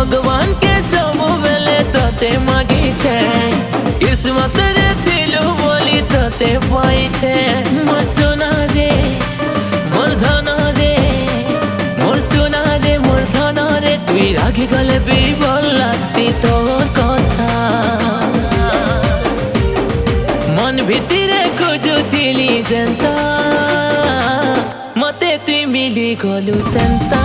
भगवान के सब बेले तते मागी छे किस्मत रे दिलु बोली तते पाई छे मोर सोना रे मोर धना रे मोर सोना रे मोर धना रे तुई रागी गले बिबल लागसी तोर कथा मन भितरे खोजुथिली जेन्ता मते तुई मिली गलु सेन्ता।